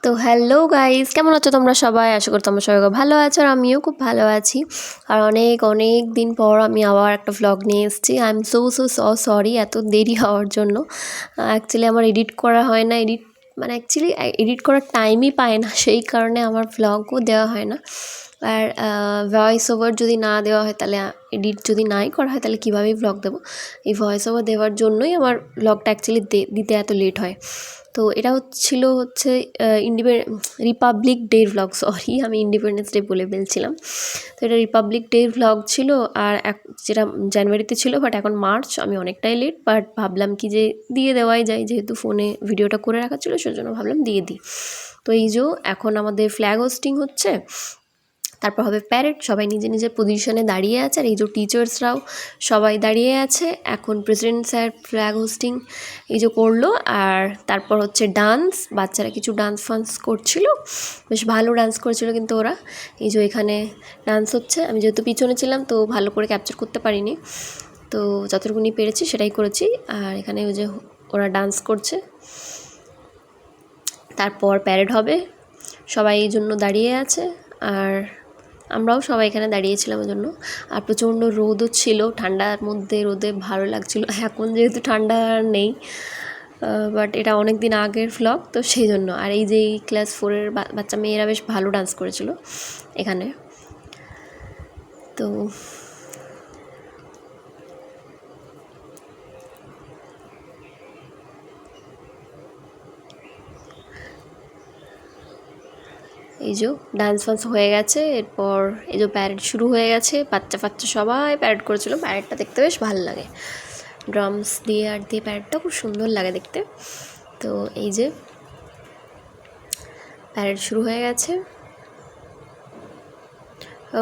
তো hello guys, কেমন আছো তোমরা সবাই? আশা করি তোমরা সবাই ভালো আছো আর আমিও খুব ভালো আছি। আর অনেক অনেক দিন পর আমি আবার একটা ভ্লগ নিয়ে এসেছি। আই এম সো সরি এত দেরি হওয়ার জন্য। অ্যাকচুয়ালি আমার এডিট করা হয় না, অ্যাকচুয়ালি এডিট করার টাইমই পায় না, সেই কারণে আমার ভ্লগও দেওয়া হয় না। আর ভয়েস ওভার যদি না দেওয়া হয় তাহলে, এডিট যদি নাই করা হয় তাহলে কীভাবেই ভ্লগ দেবো। এই ভয়েস ওভার দেওয়ার জন্যই আমার ভ্লগটা অ্যাকচুয়ালি দিতে এত লেট হয়। তো এটা হচ্ছে রিপাবলিক ডে ভ্লগ, সরি আমি ইন্ডিপেন্ডেন্স ডে বলে ফেলছিলাম। তো এটা রিপাবলিক ডে ভ্লগ ছিল, আর যেটা জানুয়ারিতে ছিল, বাট এখন মার্চ, আমি অনেকটাই লেট, বাট ভাবলাম কি যে দিয়ে দেওয়াই যায়, যেহেতু ফোনে ভিডিওটা করে রাখা ছিল সেজন্য ভাবলাম দিয়ে দিই। তো এই যে এখন আমাদের ফ্ল্যাগ হোস্টিং হচ্ছে, তারপর হবে প্যারেড, সবাই নিজের নিজের পজিশনে দাঁড়িয়ে আছে, আর এই যে টিচার্সরাও সবাই দাঁড়িয়ে আছে। এখন প্রেসিডেন্ট স্যার ফ্ল্যাগ হোস্টিং এই যে করলো, আর তারপর হচ্ছে ডান্স, বাচ্চারা কিছু ডান্স ফান্স করছিল, বেশ ভালো ডান্স করেছিল কিন্তু ওরা। এই যে এখানে ডান্স হচ্ছে, আমি যেহেতু পিছনে ছিলাম তো ভালো করে ক্যাপচার করতে পারিনি, তো যতটুকুনি পেরেছি সেটাই করেছি। আর এখানে ওই যে ওরা ডান্স করছে, তারপর প্যারেড হবে, সবাই এই জন্য দাঁড়িয়ে আছে, আর আমরাও সবাই এখানে দাঁড়িয়েছিলাম ওই জন্য। আর প্রচণ্ড রোদও ছিল, ঠান্ডার মধ্যে রোদে ভালো লাগছিলো। এখন যেহেতু ঠান্ডা নেই, বাট এটা অনেক দিন আগের ভ্লগ, তো সেই জন্য। আর এই যে এই ক্লাস 4-এর বাচ্চা মেয়েরা বেশ ভালো ডান্স করেছিল এখানে। তো এই যে ডান্স ফান্স হয়ে গেছে, এরপর এই যে প্যারেড শুরু হয়ে গেছে, বাচ্চা ফাচ্চা সবাই প্যারেড করেছিল। প্যারেডটা দেখতে বেশ ভালো লাগে, ড্রামস দিয়ে আর দিয়ে প্যারেডটা খুব সুন্দর লাগে দেখতে। তো এই যে প্যারেড শুরু হয়ে গেছে,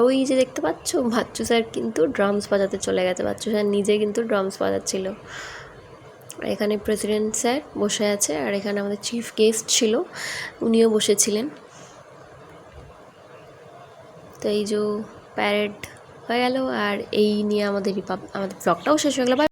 ওই যে দেখতে পাচ্ছ বাচ্চু স্যার কিন্তু ড্রামস বাজাতে চলে গেছে, বাচ্চু স্যার নিজে কিন্তু ড্রামস বাজাচ্ছিল। আর এখানে প্রেসিডেন্ট স্যার বসে আছে, আর এখানে আমাদের চিফ গেস্ট ছিল, উনিও বসেছিলেন। তো এই যে প্যারেড হয়ে গেল, আর এই নিয়ে আমাদের ব্লগটাও শেষ হয়ে গেল।